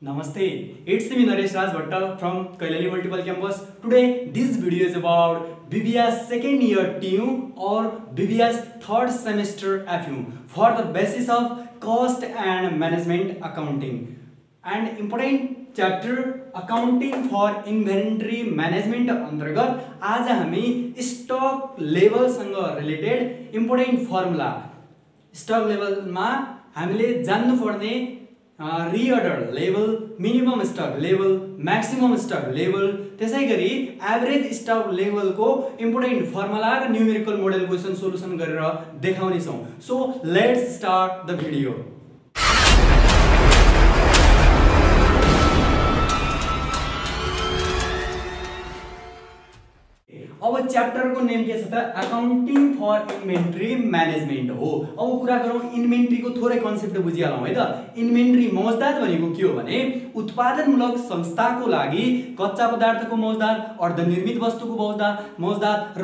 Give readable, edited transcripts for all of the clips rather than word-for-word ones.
Namaste, it's me Naresh Raj Bhatta from Kailali Multiple Campus. Today, this video is about BBS second year TU or BBS third semester FU for the basis of cost and management accounting. And important chapter accounting for inventory management अंतर्गत आज हामी stock level सँग related important formula stock level मा हामीले जान्नु पर्ने reorder level, minimum stock level, maximum stock level, त्यसैगरी average stock level को important formula र numerical model question solution गरेर देखाउने छौं. So let's start the video. अब च्याप्टर को नेम के छ त अकाउन्टिङ फर इन्भेन्टरी म्यानेजमेन्ट हो. अब कुरा गरौँ इन्भेन्टरी को थोरै कन्सेप्ट बुझिहालौं है त. इन्भेन्टरी मौजदात भनेको के हो भने उत्पादनमूलक संस्थाको लागि कच्चा पदार्थको मौजदात, अर्धनिर्मित वस्तुको मौजदात र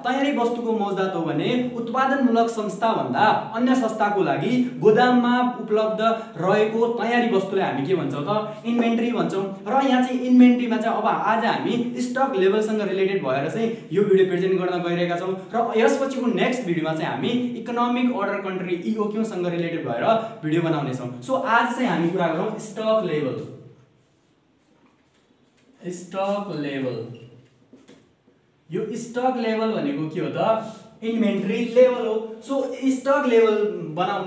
तयारी वस्तुको मौजदात हो भने उत्पादनमूलक संस्था भन्दा अन्य संस्थाको लागि गोदाममा उपलब्ध रहेको तयारी वस्तुलाई हामी के भन्छौं त इन्भेन्टरी भन्छौं. र यहाँ चाहिँ इन्भेन्टरीमा चाहिँ अब आज हामी स्टक लेभलसँग रिलेटेड भएर चाहिँ यो भिडियो प्रेजेन्ट गर्न गइरहेका छौं र यसपछिको नेक्स्ट भिडियोमा चाहिँ हामी इकोनोमिक अर्डर कन्ट्री इओक्यू सँग रिलेटेड भएर भिडियो बनाउने छौं. सो आज चाहिँ हामी कुरा गरौँ स्टक लेभल. यो स्टक लेभल भनेको के हो त इन्भेन्टरी लेभल हो. सो स्टक लेभल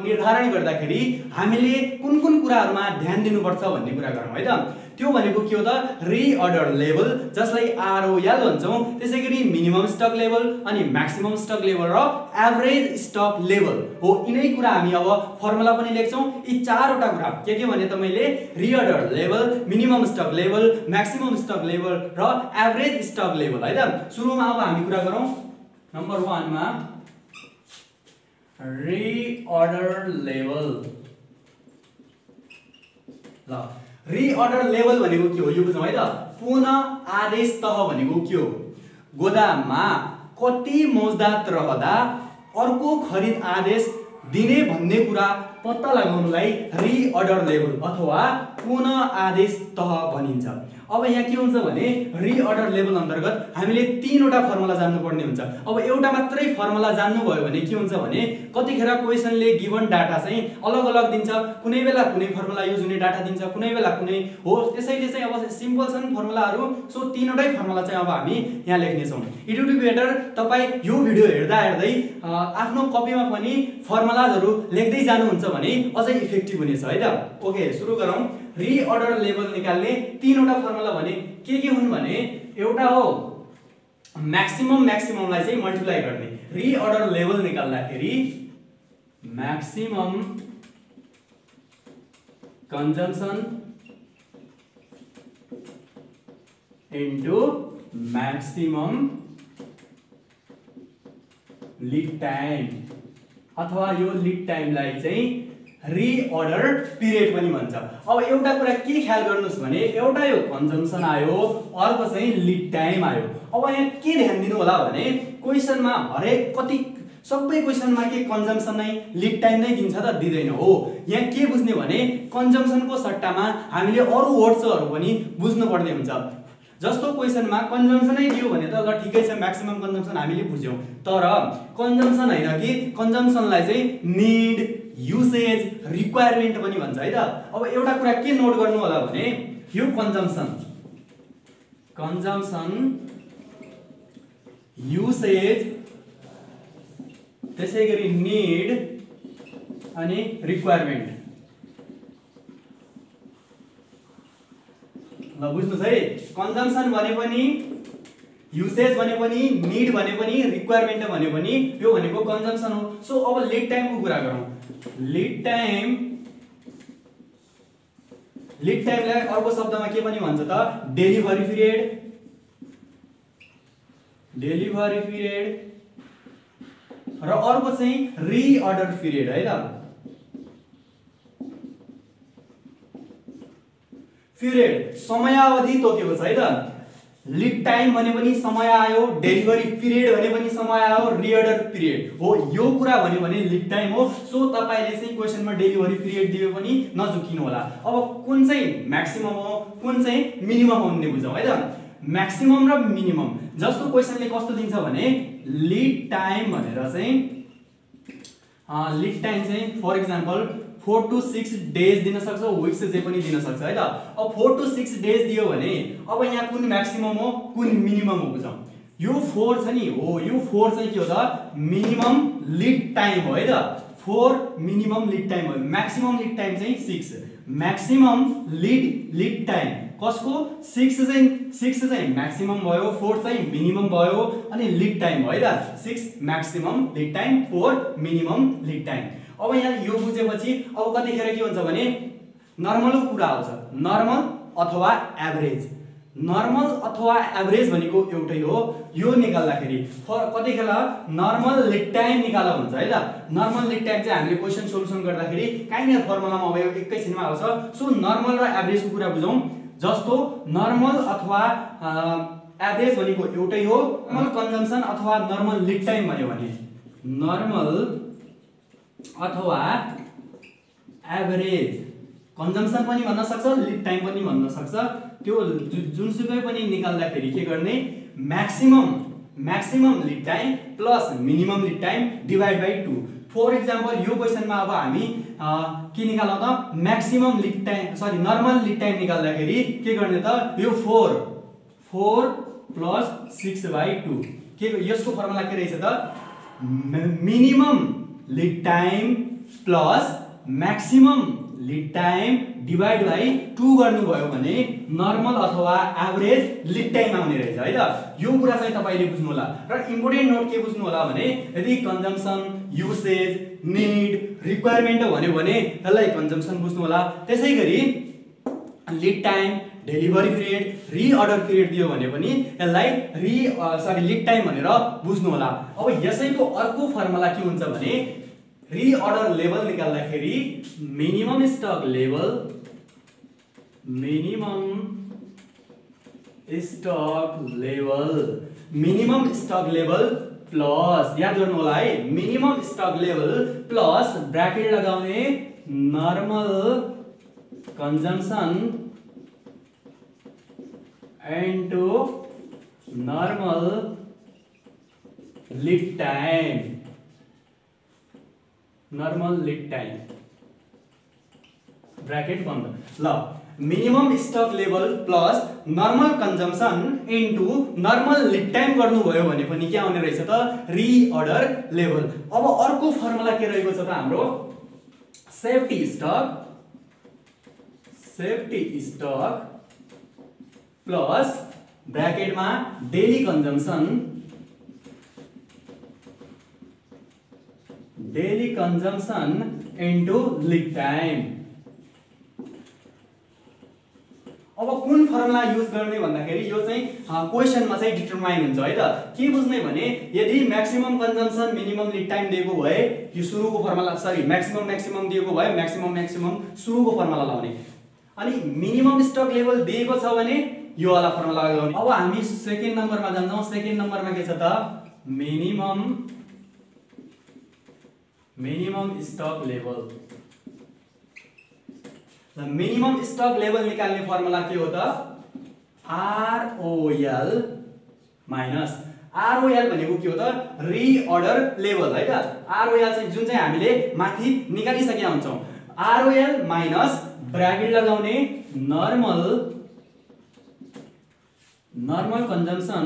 निर्धारण गर्दाखेरि हामीले कुन कुन कुराहरुमा ध्यान दिनुपर्छ भन्ने कुरा गरौँ है त. त्यो भनेको के हो त रिअर्डर लेभल जसलाई आरओएल भन्छौं, त्यसैगरी मिनिमम स्टक लेभल अनि म्याक्सिमम स्टक लेभल र एभरेज स्टक लेभल हो. यिनै कुरा हामी अब फर्मुला पनि लेख्छौं. यी चारवटा कुरा के भने त मैले reorder level, minimum stock level, maximum stock level र एभरेज स्टक लेभल है त. सुरुमा अब हामी कुरा गरौँ नम्बर 1 मा रिअर्डर लेभल. ल रिअर्डर लेभल भनेको के हो यो बुझौँ है त. पुनः आदेश तह भनेको के हो? गोदाममा कति मौजदात रहँदा अर्को खरिद आदेश दिने भन्ने कुरा पत्ता लगाउनलाई रिअर्डर लेभल अथवा पुनः आदेश तह भनिन्छ. अब यहाँ के हुन्छ भने रिअर्डर लेभल अन्तर्गत हामीले तीनवटा फर्मुला जान्नु पर्ने हुन्छ. अब एउटा मात्रै फर्मुला जान्नु भयो भने के हुन्छ भने कतिखेर क्वेशनले गिवन डाटा चाहिँ अलग अलग दिन्छ. कुनै बेला कुनै फर्मुला युज हुने डाटा दिन्छ, कुनै बेला कुनै हो. त्यसैले चाहिँ अब सिम्पल छन् फर्मुलाहरु. सो तीनवटै फर्मुला चाहिँ अब हामी यहाँ लेख्ने छौं. इट वुड बी बेटर तपाई यो भिडियो हेर्दा हेर्दै आफ्नो कपीमा पनि फर्मुलाहरु लेख्दै जानुहुन्छ भने अझै इफेक्टिभ हुनेछ है त. ओके सुरु गरौँ. रिअर्डर लेभल निकाल्ने तीनवटा फर्मुला भने के हुन् भने एउटा हो म्याक्सिममलाई चाहिँ मल्टिप्लाई गर्ने. रिअर्डर लेभल निकाल्दाखेरि maximum consumption into maximum lead time अथवा यो लीड टाइमलाई चाहिँ रिअर्डर पिरियड पनि भन्छ. अब एउटा कुरा के ख्याल गर्नुस् भने एउटा यो कन्जम्पसन आयो, अर्को चाहिँ लीड टाइम आयो. अब यहाँ के ध्यान दिनु होला भने क्वेशनमा हरेक कति सबै क्वेशनमा के कन्जम्पसन नै लीड टाइम नै दिन्छ त दिदैन हो. यहाँ के बुझ्ने भने कन्जम्पसनको सट्टामा हामीले अरु वर्ड्सहरु पनि बुझ्नु पर्ने हुन्छ. जस्तो क्वेशनमा कन्जम्पसन नै दियो भने त ल ठिकै छ म्याक्सिमम कन्जम्पसन हामीले बुझ्यौं. तर कन्जम्पसन हैन कि कन्जम्पसनलाई चाहिँ नीड, युसेज, रिक्वायरमेन्ट पनि भन्छ है त. अब एउटा कुरा के नोट गर्नु होला भने यो कन्जम्पसन युसेज त्यसैगरी नीड अनि रिक्वायरमेन्ट. ल बुझ्नुस् है. कन्जम्पसन भने पनि, युसेज भने पनि, नीड भने पनि, रिक्वायरमेन्ट भने पनि यो भनेको कन्जम्पसन हो. सो अब लीड टाइमको कुरा गरौँ. लीड टाइमलाई अर्को शब्दमा के पनि भन्छ त डेलिभरी पिरियड र अर्को चाहिँ रिअर्डर पिरियड है त. पिरियड समयावधि तोकेको छ है त. लिड टाइम भने पनि समय आयो, डेलिभरी पिरियड भने पनि समय आयो, रिअर्डर पिरियड हो, यो कुरा भन्यो भने लिड टाइम हो। सो तपाईले चाहिँ क्वेशनमा डेलिभरी पिरियड दियो पनि नझुकिनु होला। अब कुन चाहिँ म्याक्सिमम हो, कुन चाहिँ मिनिमम हो भन्ने बुझौँ है त। म्याक्सिमम र मिनिमम, जस्तो क्वेशनले कस्तो दिन्छ भने लिड टाइम भनेर चाहिँ लिड टाइम चाहिँ फर एक्जाम्पल 4 to 6 डेज दिन सक्छ, विक्स जे पनि दिन सक्छ है त। अब 4 to 6 डेज दियो भने अब यहाँ कुन म्याक्सिमम हो कुन मिनिमम हो बुझौँ। यो 4 छ नि हो, यो 4 चाहिँ के हो त मिनिमम लिड टाइम हो है त। 4 मिनिमम लिड टाइम हो, म्याक्सिमम लिड टाइम चाहिँ 6। म्याक्सिमम लिड टाइम कसको 6 चाहिँ म्याक्सिमम भयो, 4 चाहिँ मिनिमम भयो अनि लिड टाइम हो है त। 6 maximum lead time, 4 minimum lead time. अब यहाँ यो बुझेपछि अब कतिखेर के हुन्छ भने नर्मलको कुरा आउँछ, नर्मल अथवा एभरेज। नर्मल अथवा एभरेज भनेको एउटै हो, यो निकाल्दाखेरि कतिखेर नर्मल लिड टाइम निकाल भन्छ है त। नर्मल लिड टाइम चाहिँ हामीले क्वेशन सोल्युसन गर्दाखेरि काइन्ड अफ फर्मुलामा अब एकैछिनमा आउँछ। सो नर्मल र एभरेजको कुरा बुझौँ। जस्तो नर्मल अथवा एभरेज भनेको एउटै हो, नर्मल कन्जम्सन अथवा नर्मल लिड टाइम भन्यो भने नर्मल अथवा एभरेज कन्जम्सन पनि भन्न सक्छ, लिड टाइम पनि भन्न सक्छ। त्यो जुनसुकै पनि निकाल्दाखेरि के गर्ने maximum lead time plus minimum lead time divide by 2। For example यो क्वेशनमा अब हामी के निकाल्नु त maximum lead time sorry normal lead time निकाल्दाखेरि के गर्ने त यो 4 प्लस 6/2 के यसको फर्मुला के रहेछ त minimum lead time plus maximum lead time divide by 2 गर्नुभयो भने नर्मल अथवा एभरेज लिड टाइम आउने रहेछ है त। यो कुरा चाहिँ तपाईले बुझ्नु होला। र इम्पोर्टेन्ट नोट के बुझ्नु होला भने यदि कन्जम्सन, युसेज, निड, रिक्वायरमेन्ट भन्यो भने त्यसलाई कन्जम्सन बुझ्नु होला। त्यसैगरी lead time, delivery period, reorder period दियो भने पनि यसलाई लिड टाइम भनेर बुझ्नु होला। अब यसैको अर्को फर्मुला के हुन्छ भने रिअर्डर लेभल निकाल्दाखेरि मिनिमम स्टक लेभल प्लस याद गर्नु होला है, minimum stock level plus bracket लगाउने normal consumption into normal lead time, bracket बंद। ल minimum stock level plus normal consumption into normal lead time गर्नुभयो भने पनि के आउने रहेछ त रिअर्डर लेभल। अब अर्को फर्मुला के रहेको छ त हाम्रो सेफ्टी स्टक प्लस ब्रैकेटमा daily consumption into lead time. अब कुन फर्मुला युज गर्ने भन्दाखेरि यो चाहिँ क्वेशनमा चाहिँ डिटरमाइन हुन्छ है त। के बुझ्ने भने यदि maximum consumption minimum lead time दिएको भए यो सुरुको फर्मुला म्याक्सिमम दिएको भए म्याक्सिमम सुरुको फर्मुला लाउने, अनि मिनिमम स्टक लेभल दिएको छ भने यो वाला फर्मुला लगाउने। अब हामी सेकेन्ड नम्बरमा जान्छौं। सेकेन्ड नम्बरमा के छ त minimum stock level. Minimum stock level निकाल्ने फर्मुला के हो त ROL माइनस ROL भनेको के हो त रिअर्डर लेभल है त। ROL चाहिँ जुन चाहिँ हामीले माथि निकालिसकेका हुन्छौं, ROL माइनस ब्रैकेट लगाउने normal consumption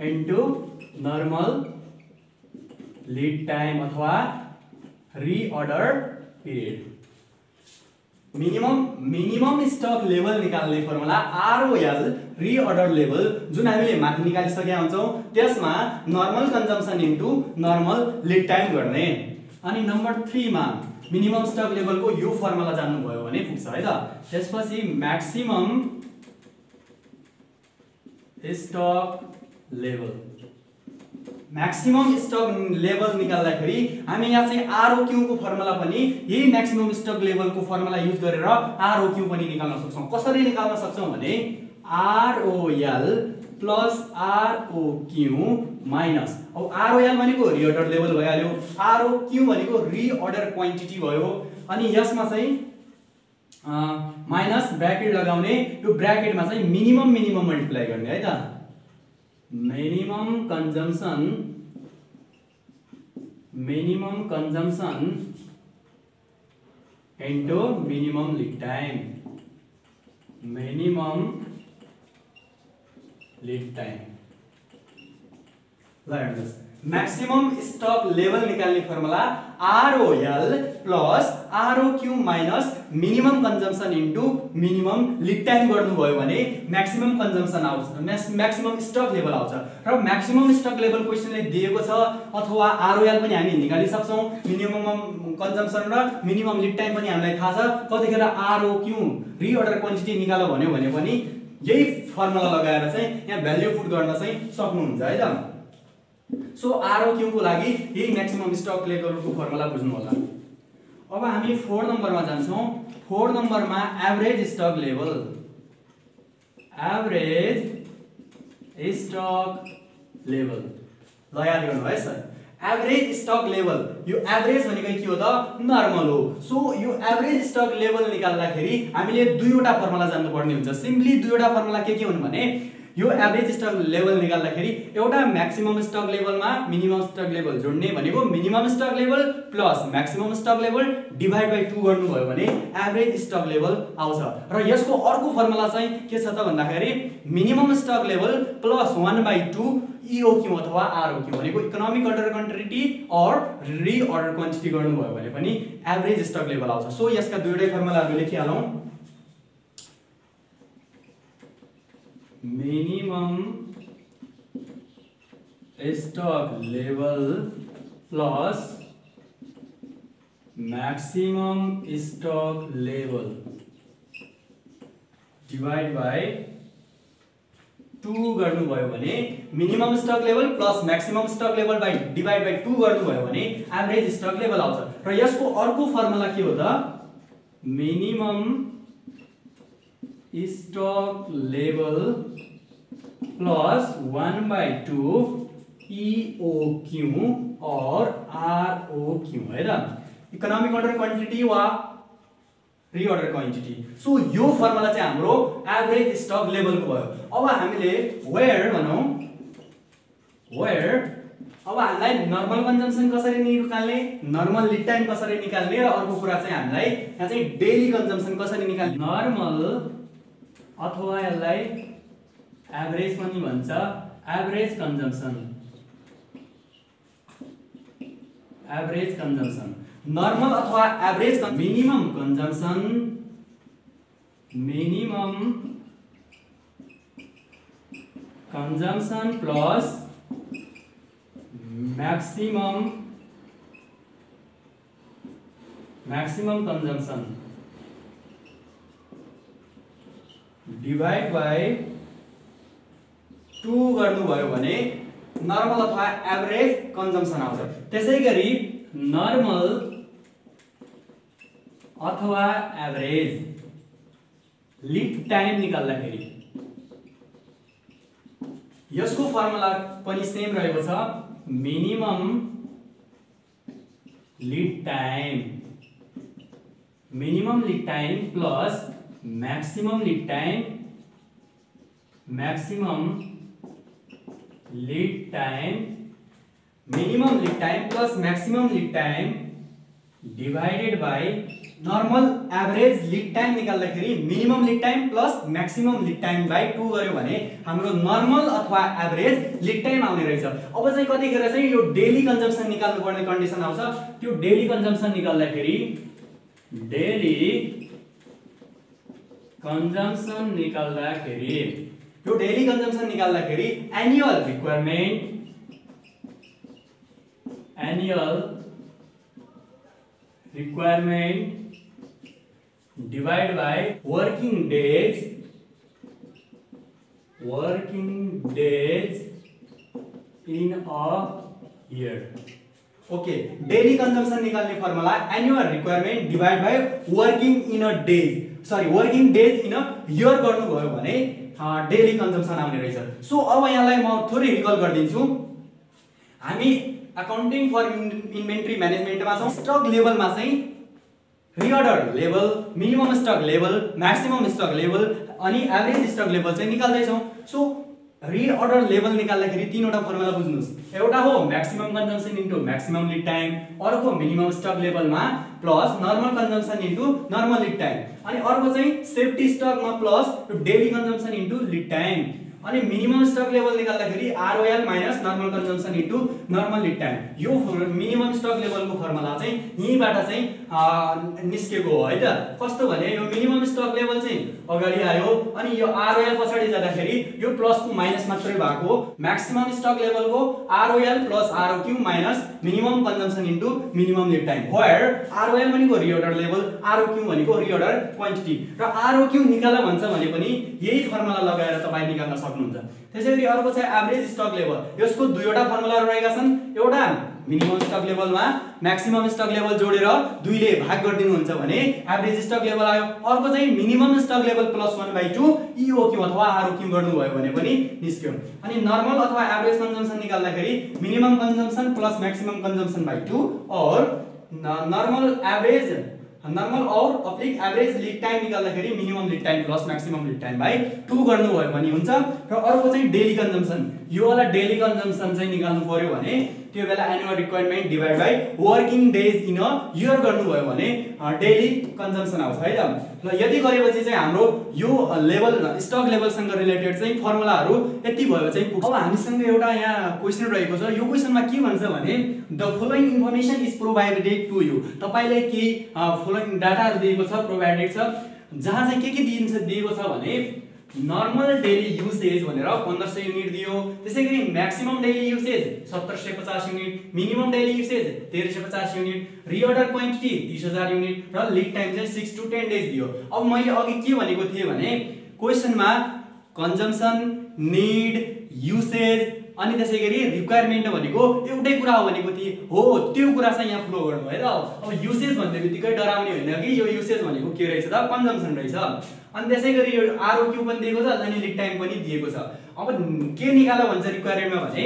into normal lead time अथवा reorder period. Minimum stock level निकाल्ने फर्मुला ROL रिअर्डर लेभल जुन हामीले माथि निकालिसकेका हुन्छौं त्यसमा normal consumption into normal lead time गर्ने। अनि नम्बर 3 मा मिनिमम स्टक लेभलको यो फर्मुला जान्नु भयो भने पुग्छ है त। त्यसपछि maximum stock maximum stock level निकाल्दाखेरि हामी यहाँ चाहिँ आरओक्यू को फर्मुला पनि यही म्याक्सिमम स्टक लेभलको फर्मुला युज गरेर आरओक्यू पनि निकाल्न सक्छौं। कसरी निकाल्न सक्छौं भने आरओएल प्लस आरओक्यू माइनस, अब आरओएल भनेको रिअर्डर लेभल भइहाल्यो, आरओक्यू भनेको रिअर्डर क्वान्टिटी भयो, अनि यसमा चाहिँ माइनस ब्र्याकेट लगाउने, यो ब्र्याकेटमा चाहिँ मिनिमम मल्टिप्लाई गर्ने है त, minimum consumption into minimum lead time, ल हेर्नुस् म्याक्सिमम स्टक लेभल निकाल्ने formula ROL plus ROQ minus minimum consumption into minimum lead time गर्नुभयो भने म्याक्सिमम कन्जम्पसन आउँछ, म्याक्सिमम स्टक लेभल आउँछ। र म्याक्सिमम स्टक लेभल क्वेशनले दिएको छ, अथवा आरओएल पनि हामी निकालि सक्छौं, मिनिमम कन्जम्पसन र मिनिमम लीड टाइम पनि हामीलाई थाहा छ, कतिखेर आरओक्यू रिअर्डर क्वान्टिटी निकाल्यो भन्यो भने पनि यही फर्मुला लगाएर चाहिँ यहाँ भ्याल्यु पुट गर्न चाहिँ सक्नुहुन्छ है त। सो आरओक्यू को लागि यही म्याक्सिमम स्टक लेभलको फर्मुला बुझ्नु होला। अब हामी 4 नम्बरमा जान्छौं। 4 नम्बरमा एभरेज स्टक लेभल, ल याद गर्नु है सर, एभरेज स्टक लेभल, यो एभरेज भनेको के हो त, नर्मल हो। सो यो एभरेज स्टक लेभल निकाल्दाखेरि हामीले दुईवटा फर्मुला जान्नु पर्ने हुन्छ। सिम्पली दुईवटा फर्मुला के हुन् भने यो एभरेज स्टक लेभल निकाल्दाखेरि एउटा म्याक्सिमम स्टक लेभलमा मिनिमम स्टक लेभल जोड्ने भनेको minimum stock level plus maximum stock level divide by 2 गर्नुभयो भने एभरेज स्टक लेभल आउँछ। र यसको अर्को फर्मुला चाहिँ के छ त भन्दाखेरि minimum stock level plus 1/2 EOQ अथवा आरओक्यू भनेको इकोनोमिक अर्डर क्वान्टिटी और रिअर्डर क्वान्टिटी गर्नुभयो भने पनि एभरेज स्टक लेभल आउँछ। सो यसका दुईटै फर्मुलाहरु लेखिहालौं। Minimum stock level plus maximum stock level divide by 2 गर्नुभयो भने minimum stock level plus maximum stock level by divide by 2 गर्नुभयो भने एभरेज स्टक लेवल आउँछ। र यसको अर्को फर्मुला के हो त, minimum stock level plus 1/2 EOQ और ROQ है त, इकोनोमिक अर्डर क्वान्टिटी वा रिअर्डर क्वान्टिटी। सो यो फर्मुला चाहिँ हाम्रो एभरेज स्टक लेभल को भयो। अब हामीले वेयर भनौं, वेयर अब हामीलाई नर्मल कन्जम्पसन कसरी निकाल्ने, नर्मल लीड टाइम कसरी निकाल्ने, र अर्को कुरा चाहिँ हामीलाई यहाँ चाहिँ डेली कन्जम्पसन कसरी निकाल्ने, नर्मल अथवा यसलाई एभरेज पनि भन्छ, average consumption, average consumption, normal अथवा average minimum consumption, minimum consumption plus maximum consumption divide by 2 गर्नुभयो भने नर्मल अथवा एभरेज कन्जम्पसन आउँछ। त्यसैगरी नर्मल अथवा एभरेज लीड टाइम निकाल्दाखेरि यसको फर्मुला पनि सेम रहेको छ, minimum lead time, minimum lead time plus maximum lead time, maximum lead time, minimum lead time plus maximum lead time divided by normal average lead time निकाल्दाखेरि minimum lead time plus maximum lead time by 2 गर्यो भने हाम्रो normal अथवा average lead time आउने रहेछ। अब चाहिँ कतिखेर चाहिँ यो डेली कन्जम्पसन निकाल्नु पर्ने कन्डिसन आउँछ। त्यो डेली कन्जम्पसन निकाल्दाखेरि डेली कन्जम्पसन निकाल्दाखेरि annual requirement divide by working days in a year. Okay, daily consumption निकाल्ने formula annual requirement divide by working in a days, sorry working days in a year गर्नुभयो भने daily consumption आउने रहेछ। So अब यहाँलाई म थोरै रिकल गरिदिन्छु। हामी अकाउन्टिङ फर इन्भेन्ट्री म्यानेजमेन्टमा छौँ। स्टक लेभलमा चाहिँ reorder level, minimum stock level, maximum stock level अनि एभरेज स्टक लेभल चाहिँ निकाल्दैछौँ। सो रिअर्डर लेभल निकाल्दाखेरि तीनवटा फर्मुला बुझ्नुस्। एउटा हो maximum consumption into maximum lead time, अर्को मिनिमम स्टक लेभलमा plus normal consumption into normal lead time, अनि अर्को चाहिँ सेफ्टी स्टकमा plus daily consumption into lead time. अनि मिनिमम स्टक लेभल निकाल्दाखेरि ROL minus normal consumption into normal lead time. यो minimum stock लेभलको फर्मुला चाहिँ यहीँबाट चाहिँ निस्केको हो है त। कस्तो भने यो मिनिमम स्टक लेभल चाहिँ अगाडि आयो अनि यो आरओएल पछाडि जाँदाखेरि यो प्लसको माइनस मात्रै भएको हो। म्याक्सिमम स्टक लेभलको ROL plus ROQ minus minimum consumption into minimum lead time, where ROL भनेको रिअर्डर लेभल, आरओक्यू भनेको रिअर्डर क्वान्टिटी, र आरओक्यू निकाल भन्छ भने पनि यही फर्मुला लगाएर तपाईँ निकाल्न सक्नुहुन्छ। त्यसैगरी अर्को चाहिँ एभरेज स्टक लेभल। यसको दुईवटा फर्मुला रहेका छन्। एउटा मिनिमम स्टक लेभलमा म्याक्सिमम स्टक लेभल जोडेर 2 ले भाग गरिदिनुहुन्छ भने एभरेज स्टक लेभल आयो। अर्को चाहिँ minimum stock level plus 1/2 EOQ अथवा आरओक्यू गर्नुभयो भने पनि निस्क्यो। अनि नर्मल अथवा एभरेज कन्जम्सन निकाल्दाखेरि minimum consumption plus maximum consumption by 2 or normal or अप्लिक एभरेज लिड टाइम निकाल्दाखेरि minimum lead time plus maximum lead time by 2 गर्नुभयो भने हुन्छ। र अर्को चाहिँ डेली कन्जम्सन, यो वाला डेली कन्जम्सन चाहिँ निकाल्नु पर्यो भने त्यो बेला annual requirement divide by working days in a year गर्नुभयो भने डेली कन्जम्सन आउँछ है त। ल यति गरेपछि चाहिँ हाम्रो यो लेभल स्टक लेभलसँग रिलेटेड चाहिँ फर्मुलाहरू यति भयो चाहिँ पुग्छ। अब हामीसँग एउटा यहाँ क्वेशन रहेको छ। यो क्वेशनमा के भन्छ भने the following information is provided to you. तपाईलाई केही फलोइङ डाटाहरू दिएको छ, प्रोभाइडेड छ, जहाँ चाहिँ के दिएको छ भने नर्मल डेली युसेज भनेर 1500 युनिट दियो। त्यसैगरी maximum daily usage 1750 unit, minimum daily usage 1350 unit, reorder quantity 30000 unit र लिड टाइम चाहिँ 6 to 10 डेज दियो। अब मैले अघि के भनेको थिएँ भने क्वेशनमा कन्जम्सन, नीड, युसेज अनि त्यसैगरी रिक्वायरमेन्ट भनेको एउटै कुरा हो भनेको थिए हो। त्यो कुरा चाहिँ यहाँ फ्लो गर्नु है त। अब युसेज भन्ने बित्तिकै डराउने होइन कि यो युसेज भनेको के रहेछ त, कन्जम्सन रहेछ। अनि त्यसैगरी यो आरओक्यू पनि दिएको छ अनि लिड टाइम पनि दिएको छ। अब के निकाल भन्छ रिक्वायरमेन्टमा भने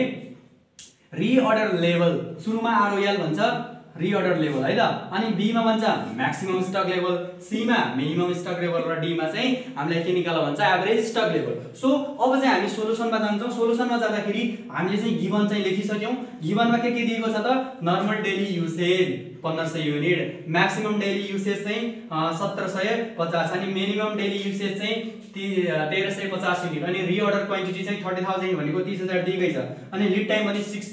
रिअर्डर लेभल, सुरुमा आरओएल भन्छ रिअर्डर लेभल है त, अनि बी मा भन्छ म्याक्सिमम स्टक लेभल, सी मा मिनिमम स्टक लेभल र डी मा चाहिँ हामीलाई के निकाल भन्छ एभरेज स्टक लेभल। सो अब चाहिँ हामी सोलुसनमा जान्छौँ। सोलुसनमा जाँदाखेरि हामीले चाहिँ गिवन चाहिँ लेखिसक्यौँ। गिवनमा के दिएको छ त, normal daily usage 1500 unit, maximum daily usage चाहिँ 1750 अनि मिनिमम डेली युसेज चाहिँ 1350 युनिट, अनि रिअर्डर क्वान्टिटी चाहिँ 30000 भनेको 30000 दिएकै छ, अनि लिड टाइम पनि 6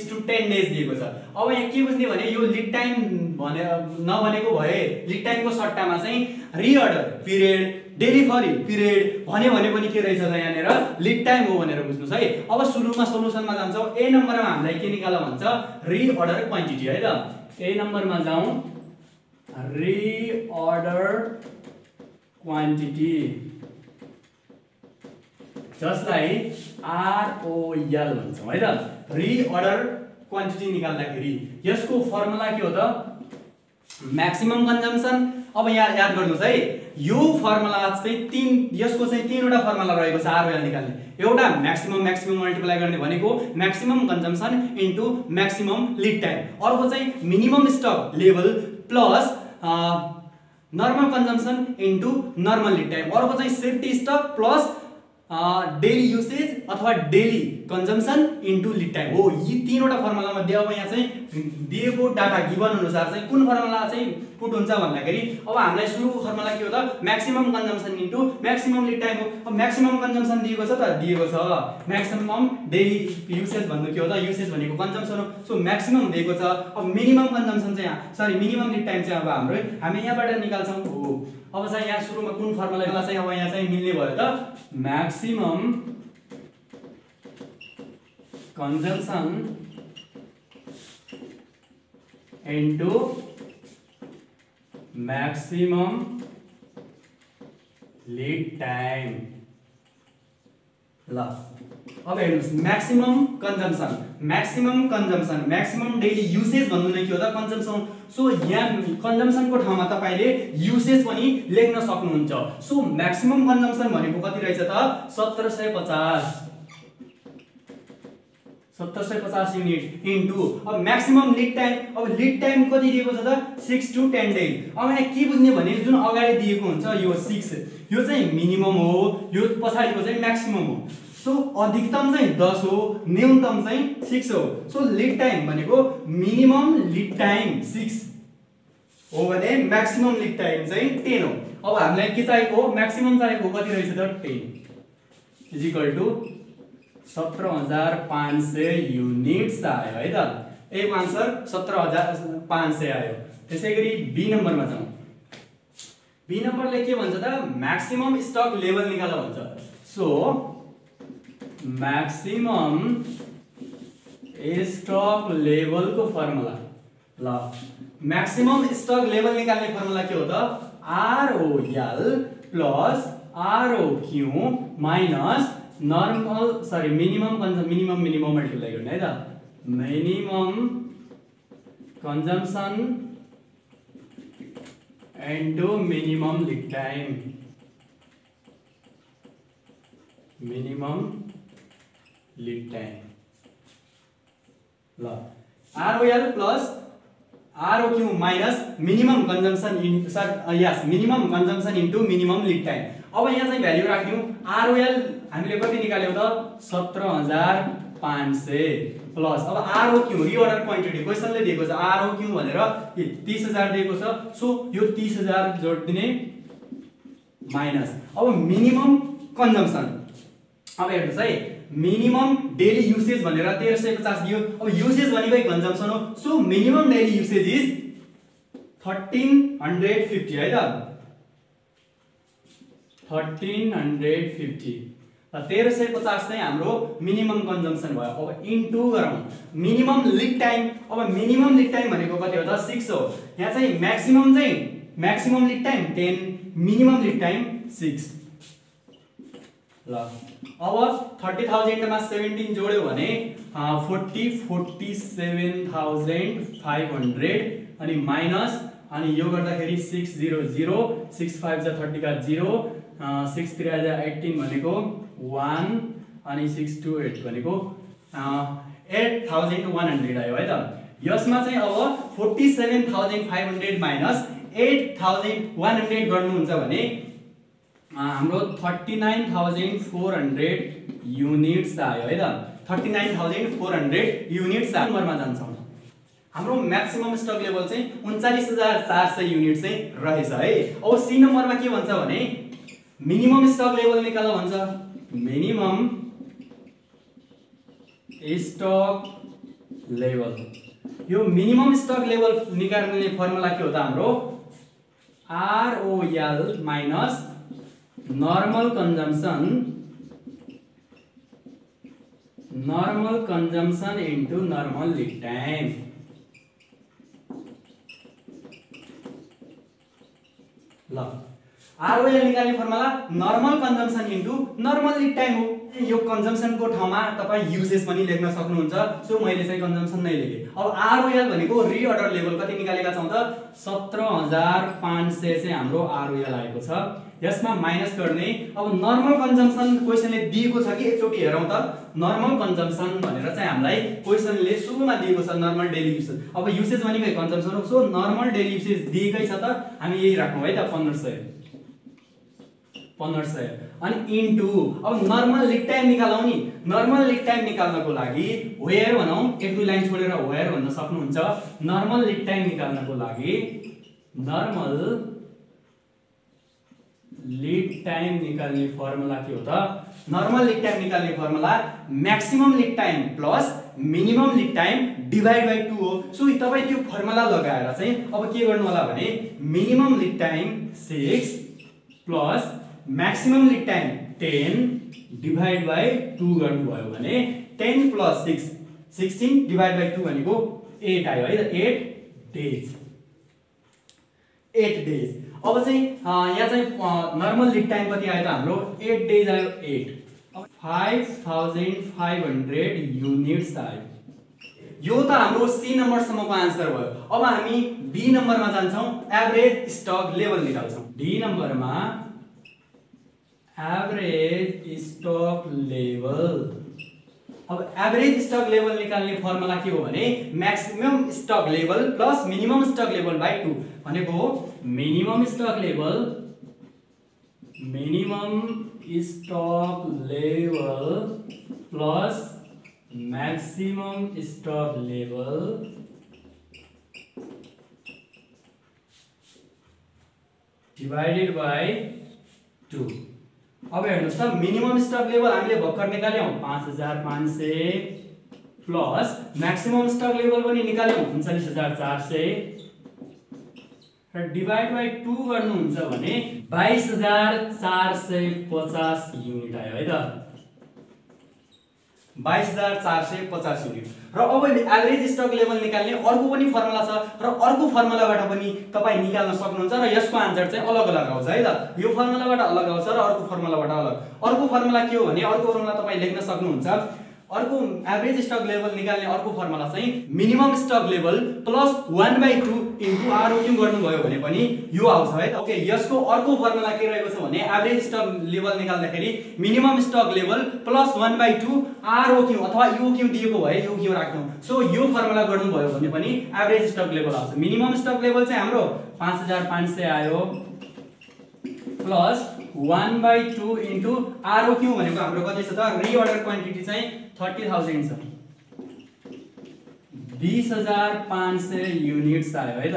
to 10 डेज दिएको छ। अब यहाँ के बुझ्ने भने यो लिड टाइम भने नभनेको भए लिड टाइमको सट्टामा चाहिँ रिअर्डर पिरियड, डेलिभरी पिरियड भने पनि के रहेछ त यहाँनिर लिड टाइम हो भनेर बुझ्नुस् है। अब सुरुमा सोलुसनमा जान्छौँ। ए नम्बरमा हामीलाई के निकाल भन्छ रिअर्डर क्वान्टिटी है त। ए नम्बरमा जाउँ, रिअर्डर क्वान्टिटी जसलाई आरओएल भन्छौँ है त। रिअर्डर क्वान्टिटी निकाल्दाखेरि यसको फर्मुला के हो त, म्याक्सिमम कन्जम्सन। अब यहाँ याद गर्नुस् है, यो फर्मुला चाहिँ यसको चाहिँ तीनवटा फर्मुला रहेको छ आरओएल निकाल्ने। एउटा म्याक्सिमम मल्टिप्लाई गर्ने भनेको maximum consumption into maximum lead time, अर्को चाहिँ minimum stock level plus normal consumption into normal lead time, अर्को चाहिँ safety stock plus daily usage अथवा daily consumption into lead time हो। यी तीनवटा फर्मुला मध्ये अब यहाँ चाहिँ दिएको डाटा गिवन अनुसार चाहिँ कुन फर्मुला चाहिँ पुट हुन्छ भन्दाखेरि अब हामीलाई सुरुको फर्मुला के हो त, maximum consumption into maximum lead time हो। अब म्याक्सिमम कन्जम्सन दिएको छ त, दिएको छ। म्याक्सिमम डेली युसेज भन्नु के हो त, युसेज भनेको कन्जम्सन हो। सो म्याक्सिमम दिएको छ। अब मिनिमम कन्जम्सन चाहिँ मिनिमम लिड टाइम चाहिँ अब हामी यहाँबाट निकाल्छौँ हो। अब चाहिँ यहाँ सुरुमा कुन फर्मुला चाहिँ अब यहाँ चाहिँ मिल्ने भयो त, maximum consumption into maximum lead time. ल अब हेर्नुस् maximum consumption, maximum daily usage भन्नु नै के हो त कन्जम्पसन। सो यहाँ कन्जम्पसन को ठाउँमा तपाईले युसेज पनि लेख्न सक्नुहुन्छ। सो म्याक्सिमम कन्जम्पसन भनेको कति रहेछ त 1750 युनिट इन्टु अब म्याक्सिमम लिड टाइम। अब लिड टाइम कति दिएको छ त 6 to 10 डेज। अब यहाँ के बुझ्ने भने जुन अगाडि दिएको हुन्छ यो 6 यो चाहिँ मिनिमम हो, यो पछाडीको चाहिँ म्याक्सिमम हो। सो अधिकतम चाहिँ 10 हो, न्यूनतम चाहिँ 6 हो। सो लिड टाइम भनेको मिनिमम लिड टाइम 6 हो भने म्याक्सिमम लिड टाइम चाहिँ 10 हो। अब हामीलाई के चाहिएको हो म्याक्सिमम चाहिएको कति रहेछ त 10 इज इक्वल टु 17500 युनिट्स आयो है त। ए आन्सर 17500 आयो। त्यसैगरी बी नम्बरमा जाउँ। बी नम्बरले के भन्छ त म्याक्सिमम स्टक लेभल निकाल भन्छ। सो म्याक्सिमम स्टक लेभल को फर्मुला ल म्याक्सिमम स्टक लेभल निकाल्ने फर्मुला के हो त ROL plus ROQ minus minimum multiply गर्ने है त minimum consumption into minimum lead time, minimum lead time ल ROL plus ROQ minus minimum consumption minimum consumption into minimum lead time. अब यहाँ चाहिँ भ्यालु राख्यौं। ROL हामीले कति निकाल्यौ त 17500 प्लस अब ROQ रिअर्डर क्वान्टिटी क्वेशनले दिएको छ ROQ भनेर 30000 दिएको छ। सो यो 30000 जोड्दिने माइनस अब मिनिमम कन्जम्पसन। अब हेर्नुस् है मिनिमम डेली युसेज भनेर 1350 दियो। अब युसेज भनेकै कन्जम्पसन हो। So minimum daily usage is 1350 है त 1350 1350 चाहिँ हाम्रो मिनिमम कन्जम्पसन भयो। अब इन्टु गरौँ मिनिमम लिड टाइम। अब मिनिमम लिड टाइम भनेको कति हो त 6 हो। यहाँ चाहिँ maximum lead time 10, minimum lead time 6 ल। अब 30000 मा 17 जोड्यो भने 47,500 अनि माइनस अनि यो गर्दाखेरि 600 65 जा 30 का 0 6 3 जा 18 भनेको 1 अनि 6 2 8 भनेको 8100 आयो है त। यसमा चाहिँ अब 47,500 माइनस 8100 गर्नुहुन्छ भने हाम्रो 39,400 युनिट्स आयो है त 39,400 युनिट्स नम्बरमा जान्छौं। हाम्रो म्याक्सिमम स्टक लेभल चाहिँ 39400 युनिट चाहिँ रहेछ है। अब सी नम्बरमा के भन्छ भने मिनिमम स्टक लेभल निकाल भन्छ। मिनिमम स्टक लेभल यो मिनिमम स्टक लेभल निकाल्ने फर्मुला के हो त हाम्रो ROL minus normal consumption into normal lead time. ल ROL निकाल्ने formula normal consumption into normal lead time हो। यो कन्जम्पसन को ठाउँमा तपाई युसेज पनि लेख्न सक्नुहुन्छ। सो मैले चाहिँ कन्जम्पसन नै लेखे। अब ROL भनेको रिअर्डर लेभल कति निकालेका छौं त 17500 चाहिँ हाम्रो ROL आएको छ। यसमा माइनस गर्ने अब नर्मल कन्जम्पसन क्वेशनले दिएको छ कि एकचोटी हेरौं त नर्मल कन्जम्पसन भनेर चाहिँ हामीलाई क्वेशनले सुरुमा दिएको छ नर्मल डेली युसेज। अब युसेज भनेकै कन्जम्पसन हो। सो नर्मल डेली युसेज दिएकै छ त हामी यही राखौं है त 1500 अनि इन्टु अब नर्मल लिड टाइम निकालौं नि। नर्मल लिड टाइम निकाल्नको लागि वेयर भनौं एक दुई लाइन छोडेर वेयर भन्न सक्नुहुन्छ। नर्मल लिड टाइम निकाल्नको लागि नर्मल लिड टाइम निकाल्ने फर्मुला के हो त नर्मल लिड टाइम निकाल्ने formula maximum lead time plus minimum lead time divide by 2 हो। सो तपाई त्यो फर्मुला लगाएर चाहिँ अब के गर्नु होला भने minimum lead time 6 plus maximum lead time 10 divide by 2 गर्नुभयो भने 10 प्लस 6 16 डिवाइड बाइ 2 भनेको 8 आयो है त 8 डेज। अब चाहिँ यहाँ चाहिँ नर्मल लिड टाइम कति आयो त हाम्रो 8 डेज आयो 8। 5500 युनिट्स आयो। यो त हाम्रो सी नम्बरसम्मको आन्सर भयो। अब हामी बी नम्बरमा जान्छौं, एभरेज स्टक लेभल निकाल्छौं। डी नम्बरमा एभरेज स्टक लेभल। अब एभरेज स्टक लेभल निकाल्ने फर्मुला के हो भने maximum stock level plus minimum stock level by 2 भनेको हो minimum stock level plus maximum stock level divided by 2। अब हेर्नुस् त मिनिमम स्टक लेभल हामीले भर्खर निकाल्यौं 5500 प्लस म्याक्सिमम स्टक लेभल पनि निकाल्यौं 39400 र डिवाइड बाइ 2 गर्नुहुन्छ भने 22450 युनिट आयो है त, 22450 युनिट। र अब एभरेज स्टक लेभल निकाल्ने अर्को पनि फर्मुला छ र अर्को फर्मुलाबाट पनि तपाई निकाल्न सक्नुहुन्छ र यसको आन्सर चाहिँ अलग अलग आउँछ है त। यो फर्मुलाबाट अलग आउँछ र अर्को फर्मुलाबाट अलग। अर्को फर्मुला के हो भने अर्को फर्मुला तपाई लेख्न सक्नुहुन्छ। अर्को एभरेज स्टक लेभल निकाल्ने अर्को फर्मुला चाहिँ minimum stock level plus 1/2 into ROQ गर्नुभयो भने पनि यो आउँछ है त। ओके, यसको अर्को फर्मुला के रहेको छ भने एभरेज स्टक लेभल निकाल्दाखेरि मिनिमम स्टक लेभल प्लस 1/2 आरओक्यू अथवा यूक्यू दिएको भए यूक्यू राख्नु। सो यो फर्मुला गर्नुभयो भने पनि एभरेज स्टक लेभल आउँछ। मिनिमम स्टक लेभल चाहिँ हाम्रो 5500 आयो प्लस 1/2 इन्टु आरओक्यू भनेको हाम्रो कति छ त, रिअर्डर क्वान्टिटी चाहिँ 30000 छ, 20500 युनिट्स आयो है त।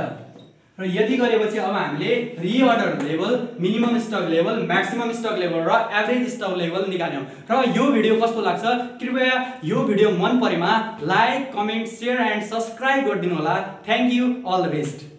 र यति गरेपछि अब हामीले reorder level, minimum stock level, maximum stock level र एभरेज स्टक लेभल निकाल्यौं। र यो भिडियो कस्तो लाग्छ कृपया यो भिडियो मन परेमा like, comment, share and subscribe गरिदिनु होला। Thank you, all the best.